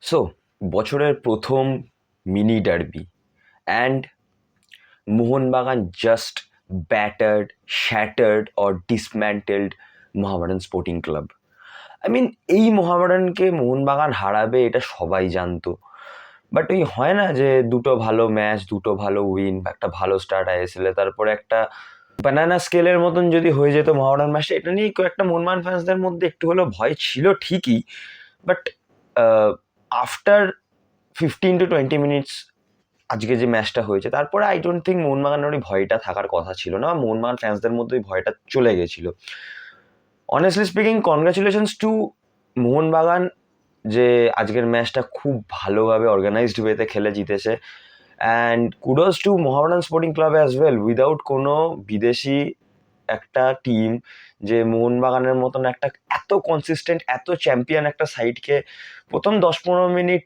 So বছরের প্রথম mini derby and Mohun Bagan just battered, shattered or dismantled Mohammedan sporting club. এই মোহামেডানকে মোহনবাগান হারাবে এটা সবাই জানতো, বাট ওই হয় না যে দুটো ভালো ম্যাচ, দুটো ভালো উইন, একটা ভালো স্টার্ট আইএসএলে, তারপরে একটা বানানা স্কেলের মতন যদি হয়ে যেত মোহামেডান ম্যাচটা, এটা নিয়ে একটা মোহনবাগান ফ্যান্সদের মধ্যে একটু হলেও ভয় ছিল ঠিকই, বাট আফটার 15 to 20 মিনিটস আজকে যে ম্যাচটা হয়েছে, তারপরে আই ডোন্ট থিঙ্ক মোহনবাগানের ওই ভয়টা থাকার কথা ছিল না, মোহনবাগান ফ্যান্সদের মধ্যে ওই ভয়টা চলে গেছিল। Honestly speaking, congratulations two Mohun Bagan যে আজকের ম্যাচটা খুব ভালোভাবে অর্গানাইজড ওয়েতে খেলে জিতেছে, and kudos two Mohammedan sporting club as well. Without কোনো বিদেশি একটা টিম যে মোহনবাগানের মতন একটা এত কনসিস্টেন্ট, এত চ্যাম্পিয়ন একটা সাইডকে প্রথম 10-15 মিনিট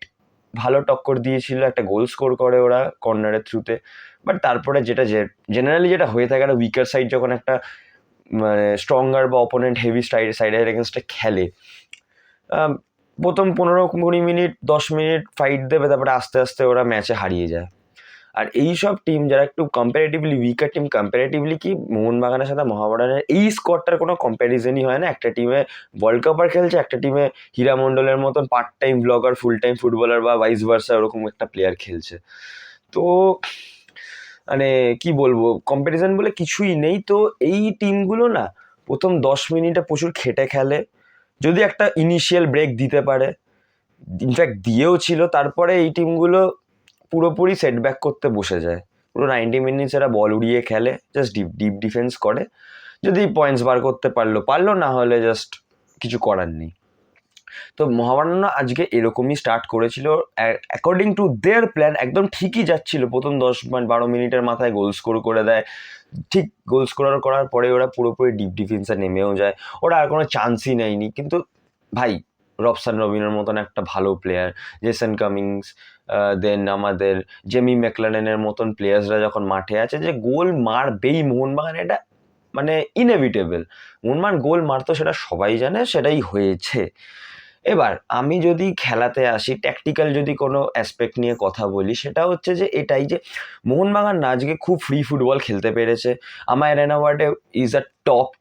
ভালো টক্কর দিয়েছিল, একটা গোল স্কোর করে ওরা কর্নারের থ্রুতে, বাট তারপরে যেটা জেনারেলি যেটা হয়ে থাকে, একটা উইকার সাইড যখন একটা মানে স্ট্রঙ্গার বা অপোনেন্ট হেভি সাইডের এগেনস্টে খেলে, প্রথম 15-20 মিনিট 10 মিনিট ফাইট দেবে, তারপরে আস্তে আস্তে ওরা ম্যাচে হারিয়ে যায়। আর এই সব টিম যারা একটু কম্পারেটিভলি উইকার টিম, কম্পারেটিভলি কি মোহনবাগানের সাথে মোহামেডানের এই স্কোয়াডটার কোনো কম্প্যারিজনই হয় না। একটা টিমে ওয়ার্ল্ড কাপার খেলছে, একটা টিমে হীরা মণ্ডলের মতন part time blogger, full time footballer বা ভাইস ভার্সা ওরকম একটা প্লেয়ার খেলছে। তো মানে কি বলবো, কম্প্যারিজন বলে কিছুই নেই। তো এই টিমগুলো না প্রথম 10 মিনিটে প্রচুর খেটে খেলে, যদি একটা ইনিশিয়াল ব্রেক দিতে পারে, ইনফ্যাক্ট দিয়েও ছিল, তারপরে এই টিমগুলো পুরোপুরি সেটব্যাক করতে বসে যায়। পুরো 90 মিনিটস এরা বল উড়িয়ে খেলে, জাস্ট ডিপ ডিপ ডিফেন্স করে, যদি পয়েন্টস বার করতে পারলো, না হলে জাস্ট কিছু করার নেই। তো মোহামেডান আজকে এরকমই স্টার্ট করেছিল, অ্যাকর্ডিং টু দেয়ার প্ল্যান একদম ঠিকই যাচ্ছিল। প্রথম 10-12 মিনিটের মাথায় গোল স্কোর করে দেয়, ঠিক গোল স্কোর করার পরে ওরা পুরোপুরি ডিপ ডিফেন্সে নেমেও যায়, ওরা আর কোনো চান্সই নেয়নি। কিন্তু ভাই, রবসান রবিনের মতন একটা ভালো প্লেয়ার, জেসন কামিংস, দেন আমাদের জেমি ম্যাকলারেনের মতন প্লেয়ার্সরা যখন মাঠে আছে, যে গোল মারবেই মোহনবাগান, এটা মানে ইনএভিটেবল। মোহনবাগান গোল মারতো, সেটা সবাই জানে, সেটাই হয়েছে। এবার আমি যদি খেলাতে আসি, ট্যাকটিক্যাল যদি কোনো অ্যাসপেক্ট নিয়ে কথা বলি, সেটা হচ্ছে যে এটাই যে মোহনবাগান না আজকে খুব ফ্রি ফুটবল খেলতে পেরেছে। আমায় রেনাওয়ার্ডে ইজ আ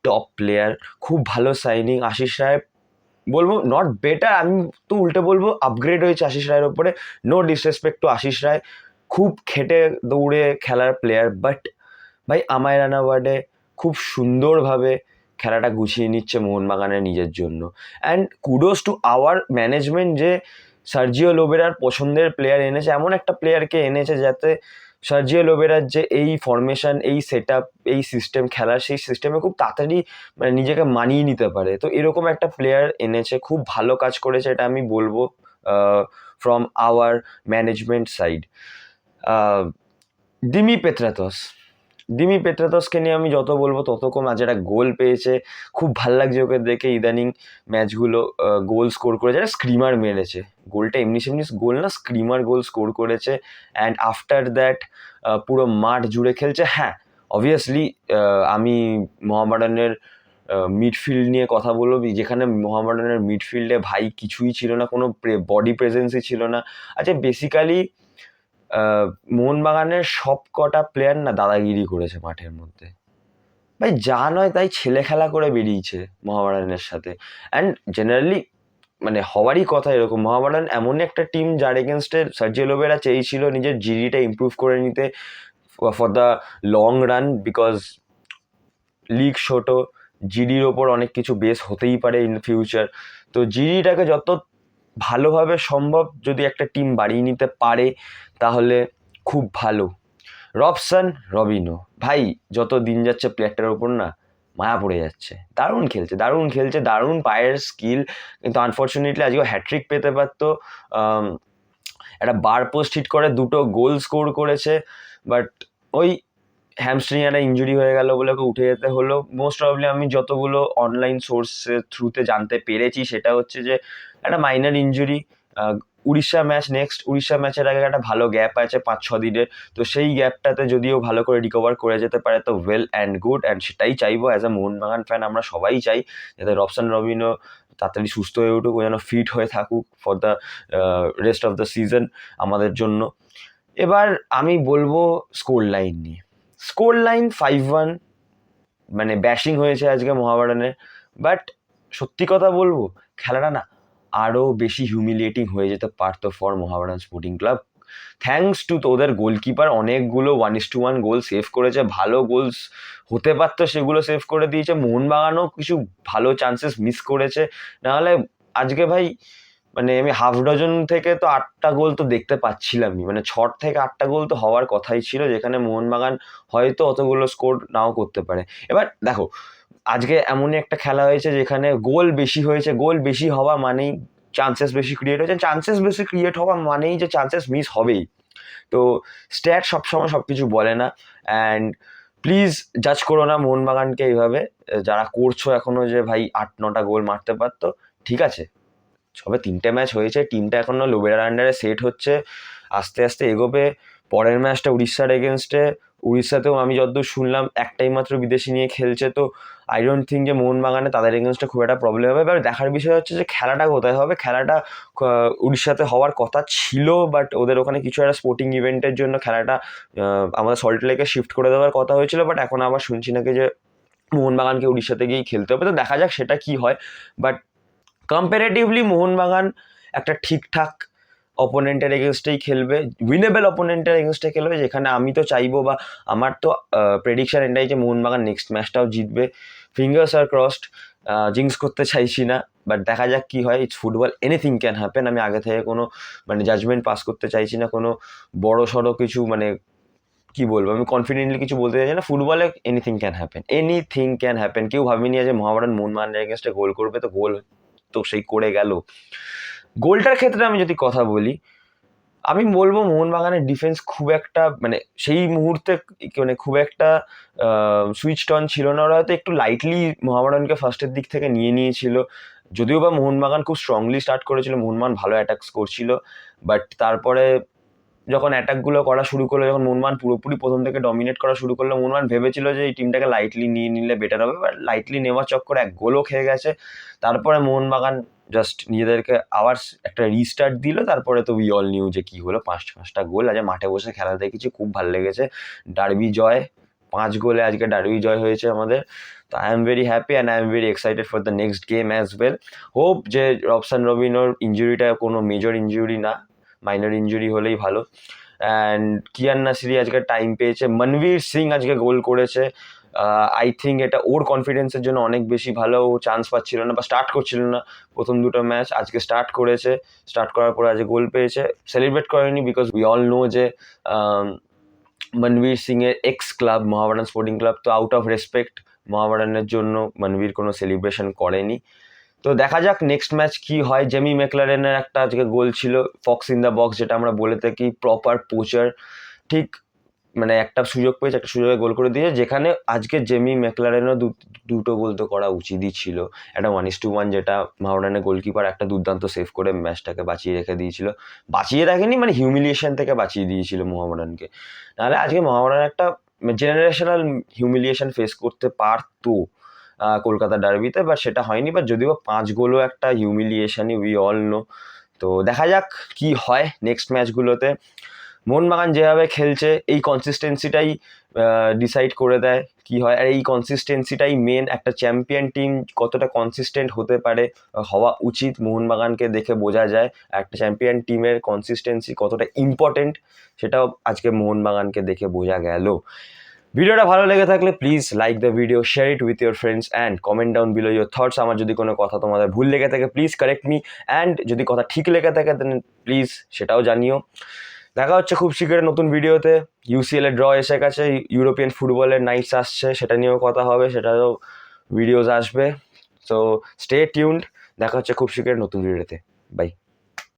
টপ প্লেয়ার, খুব ভালো সাইনিং। আশিস রায় বলবো নট বেটার, আমি তো উল্টে বলবো আপগ্রেড হয়েছে আশিস রায়ের ওপরে। নো ডিসরেসপেক্ট টু আশিস রায়, খুব খেটে দৌড়ে খেলার প্লেয়ার, বাট ভাই আমায় রানাওয়ার্ডে খুব সুন্দরভাবে খেলাটা গুছিয়ে নিচ্ছে মোহনবাগানের নিজের জন্য। And kudos to our management যে সার্জিও লোবেরার পছন্দের প্লেয়ার এনেছে, এমন একটা প্লেয়ারকে এনেছে যাতে সার্জিও লোবেরার যে এই ফরমেশন, এই সেট আপ, এই সিস্টেম খেলার, সেই সিস্টেমে খুব তাড়াতাড়ি মানে নিজেকে মানিয়ে নিতে পারে। তো এরকম একটা প্লেয়ার এনেছে, খুব ভালো কাজ করেছে, এটা আমি বলবো from our management side. Dimi Petratos, Dimi পেত্রাতসকে নিয়ে আমি যত বলবো তত কম। আজ একটা গোল পেয়েছে, খুব ভাল লাগছে ওকে দেখে। ইদানিং ম্যাচগুলো গোল স্কোর করেছে, একটা স্ক্রিমার মেরেছে, গোলটা এমনি সেমনি গোল না, স্ক্রিমার গোল স্কোর করেছে। অ্যান্ড আফটার দ্যাট পুরো মাঠ জুড়ে খেলছে। হ্যাঁ, অবভিয়াসলি আমি মোহামেডানের মিডফিল্ড নিয়ে কথা বলবো, যেখানে মোহামেডানের মিডফিল্ডে ভাই কিছুই ছিল না, কোনো বডি প্রেজেন্সই ছিল না। আচ্ছা, বেসিক্যালি মোহনবাগানের সব কটা প্লেয়ার না দাদাগিরি করেছে মাঠের মধ্যে। ভাই যা নয় তাই ছেলে খেলা করে বেরিয়েছে মোহামেডানের সাথে। অ্যান্ড জেনারেলি মানে হওয়ারই কথা এরকম। মোহামেডান এমনই একটা টিম যার এগেনস্টে সার্জিও লোবেরা চেয়েছিল নিজের জিডিটা ইমপ্রুভ করে নিতে for the long run, because league ছোট, জিডির ওপর অনেক কিছু বেস হতেই পারে ইন ফিউচার। তো জিডিটাকে যত ভালোভাবে সম্ভব যদি একটা টিম বাড়িয়ে নিতে পারে, তাহলে খুব ভালো। রবসান রবিনো ভাই, যত দিন যাচ্ছে প্লেয়ারটার ওপর না মায়া পড়ে যাচ্ছে। দারুণ খেলছে, দারুণ পায়ের স্কিল। কিন্তু আনফর্চুনেটলি আজকে হ্যাট্রিক পেতে পারতো। একটা বার পোস্ট হিট করে দুটো গোল স্কোর করেছে, বাট ওই হ্যামস্ট্রিং একটা ইঞ্জুরি হয়ে গেল বলে ওকে উঠে যেতে হলো। মোস্ট প্রবলি আমি যতগুলো অনলাইন সোর্সের থ্রুতে জানতে পেরেছি, সেটা হচ্ছে যে একটা minor injury. Orissa match next, Orissa ম্যাচের আগে একটা ভালো গ্যাপ আছে 5-6 দিনের। তো সেই গ্যাপটাতে যদিও ভালো করে রিকভার করে যেতে পারে তো ওয়েল অ্যান্ড গুড, অ্যান্ড সেটাই চাইবো অ্যাজ আ মোহনবাগান ফ্যান। আমরা সবাই চাই যাতে রবসান রবিনো তাড়াতাড়ি সুস্থ হয়ে উঠুক, ও যেন ফিট হয়ে থাকুক for the rest of the season আমাদের জন্য। এবার আমি বলবো স্কোর লাইন নিয়ে। স্কোর লাইন 5-1, মানে ব্যাশিং হয়েছে আজকে মোহামেডানের, বাট সত্যি কথা বলবো খেলাটা না আরও বেশি হিউমিলিয়েটিং হয়ে যেতে পারতো for Mohammedan sporting club. Thanks to ওদের গোলকিপার অনেকগুলো 1:1 গোল সেভ করেছে, ভালো গোলস হতে পারতো সেগুলো সেভ করে দিয়েছে। মোহনবাগানও কিছু ভালো চান্সেস মিস করেছে, নাহলে আজকে ভাই মানে আমি হাফ ডজন থেকে তো 8টা গোল তো দেখতে পাচ্ছিলামই, মানে 6 থেকে 8টা গোল তো হওয়ার কথাই ছিল, যেখানে মোহনবাগান হয়তো অতগুলো স্কোর নাও করতে পারে। এবার দেখো আজকে এমনই একটা খেলা হয়েছে যেখানে গোল বেশি হয়েছে, গোল বেশি হওয়া মানেই চান্সেস বেশি ক্রিয়েট হয়েছে, চান্সেস বেশি ক্রিয়েট হওয়া মানেই যে চান্সেস মিস হবেই। তো স্ট্যাট সবসময় সব কিছু বলে না, অ্যান্ড প্লিজ জাজ করো না মোহনবাগানকে এইভাবে, যারা করছো এখনো যে ভাই 8-9টা গোল মারতে পারতো। ঠিক আছে, সবে 3টে ম্যাচ হয়েছে, টিমটা এখনো লোবেরার আন্ডারে সেট হচ্ছে, আস্তে আস্তে এগোবে। পরের ম্যাচটা উড়িষ্যার এগেনস্টে, উড়িষ্যাতেও আমি যতদূর শুনলাম একটাই মাত্র বিদেশি নিয়ে খেলছে, তো আই ডোন্ট থিঙ্ক যে মোহনবাগানে তাদের এগেনস্টে খুব একটা প্রবলেম হবে। এবার দেখার বিষয় হচ্ছে যে খেলাটা কোথায় হবে। খেলাটা উড়িষ্যাতে হওয়ার কথা ছিল, বাট ওদের ওখানে কিছু একটা স্পোর্টিং ইভেন্টের জন্য খেলাটা আমাদের সল্ট লেকে শিফট করে দেওয়ার কথা হয়েছিল, বাট এখন আবার শুনছি নাকি যে মোহনবাগানকে উড়িষ্যাতে গিয়েই খেলতে হবে। তো দেখা যাক সেটা কি হয়, বাট কম্পারেটিভলি মোহনবাগান একটা ঠিকঠাক অপোনেন্টের এগেনস্টেই খেলবে, উইনেবল অপোনেন্টের এগেনস্টে খেলবে, যেখানে আমি তো চাইবো বা আমার তো প্রেডিকশন এটাই যে মোহনবাগান নেক্সট ম্যাচটাও জিতবে। ফিঙ্গার্স আর ক্রসড, জিংস করতে চাইছি না, বাট দেখা যাক কি হয়। It's football, anything can happen. আমি আগে থেকে কোনো মানে জাজমেন্ট পাস করতে চাইছি না, কোনো বড় সড়ো কিছু মানে কি বলবো, আমি কনফিডেন্টলি কিছু বলতে চাইছি না। ফুটবলে anything can happen, anything can happen. কেউ ভাবিনি যে মোহামেডানের এগেনস্টে গোল করবে, তো গোল তো সেই করে গেল। গোলটার ক্ষেত্রে আমি যদি কথা বলি, আমি বলবো মোহনবাগানের ডিফেন্স খুব একটা মানে সেই মুহূর্তে মানে খুব একটা সুইচড অন ছিল না। ওরা হয়তো একটু লাইটলি মোহামেডানকে ফার্স্টের দিক থেকে নিয়ে নিয়েছিল, যদিও বা মোহনবাগান খুব স্ট্রংলি স্টার্ট করেছিল, মোহনবাগান ভালো অ্যাটাকস করছিল, বাট তারপরে যখন অ্যাটাকগুলো করা শুরু করলো, যখন মোহনবাগান পুরোপুরি প্রথম থেকে ডমিনেট করা শুরু করলো, মোহনবাগান ভেবেছিল যে এই টিমটাকে লাইটলি নিয়ে নিলে বেটার হবে, বাট লাইটলি নেওয়ার চক্করে এক গোলও খেয়ে গেছে। তারপরে মোহনবাগান জাস্ট নিজেদেরকে আবার একটা রিস্টার্ট দিল, তারপরে তো উই অল নিউ যে কি হলো, 5টা গোল। আজ মাঠে বসে খেলা দেখেছি, খুব ভালো লেগেছে। ডার্বি জয়, 5 গোলে আজকে ডার্বি জয় হয়েছে আমাদের। তো I am very happy and I am very excited for the next game as well. Hope যে রবসান রবিনোর ইঞ্জুরিটা কোনো মেজর ইঞ্জুরি না, মাইনর ইঞ্জুরি হলেই ভালো। অ্যান্ড কিয়ান নাসিরি আজকে টাইম পেয়েছে, মনবীর সিং আজকে গোল করেছে। আই থিঙ্ক এটা ওর কনফিডেন্সের জন্য অনেক বেশি ভালো। ও চান্স পাচ্ছিল না বা স্টার্ট করছিল না প্রথম দুটো ম্যাচ, আজকে স্টার্ট করেছে, স্টার্ট করার পরে আজকে গোল পেয়েছে। সেলিব্রেট করেনি বিকজ উই অল নো যে মনবীর সিং এর x club Mohammedan sporting club, তো আউট অফ রেসপেক্ট মোহামেডানের জন্য মনবীর কোনো সেলিব্রেশন করেনি। তো দেখা যাক নেক্সট ম্যাচ কি হয়। জেমি ম্যাকলারেনের একটা আজকে গোল ছিল, ফক্স ইন দ্য বক্স যেটা আমরা বলে থাকি, প্রপার পোচার, ঠিক মানে একটা সুযোগ পেয়েছে, একটা সুযোগে গোল করে দিয়েছে, যেখানে আজকে জেমি ম্যাকলারেনও দুটো গোল তো করা উচিতই ছিল। একটা 1:1 যেটা মোহামেডানের গোলকিপার একটা দুর্দান্ত সেভ করে ম্যাচটাকে বাঁচিয়ে রেখে দিয়েছিল, বাঁচিয়ে রাখেনি মানে হিউমিলিয়েশন থেকে বাঁচিয়ে দিয়েছিল মোহামেডানকে। নাহলে আজকে মোহামেডান একটা জেনারেশনাল হিউমিলিয়েশন ফেস করতে পারতো কলকাতা ডার্বিতে, বাট সেটা হয়নি। বা যদিও 5 গোলও একটা হিউমিলিয়েশনই, উই অল নো। তো দেখা যাক কি হয় নেক্সট ম্যাচগুলোতে। মোহনবাগান যেভাবে খেলছে এই কনসিস্টেন্সিটাই ডিসাইড করে দেয় কি হয়, আর এই কনসিস্টেন্সিটাই মেন। একটা চ্যাম্পিয়ন টিম কতটা কনসিস্টেন্ট হতে পারে, হওয়া উচিত, মোহনবাগানকে দেখে বোঝা যায়। একটা চ্যাম্পিয়ন টিমের কনসিস্টেন্সি কতটা ইম্পর্টেন্ট, সেটাও আজকে মোহনবাগানকে দেখে বোঝা গেল। ভিডিওটা ভালো লেগে থাকলে please like the video, share it with your friends and comment down below your thoughts. আমার যদি কোনো কথা তোমাদের ভুল লেগে থাকে প্লিজ কারেক্ট মি, অ্যান্ড যদি কথা ঠিক লেগে থাকে দেন প্লিজ সেটাও জানিও। দেখা হচ্ছে খুব শীঘ্রই নতুন ভিডিওতে। ইউসিএল এর ড্র এসে গেছে, ইউরোপিয়ান ফুটবলের নাইটস আসছে, সেটা নিয়েও কথা হবে, সেটাও ভিডিওস আসবে। সো স্টে টিউনড, দেখা হচ্ছে খুব শীঘ্রই নতুন ভিডিওতে। বাই।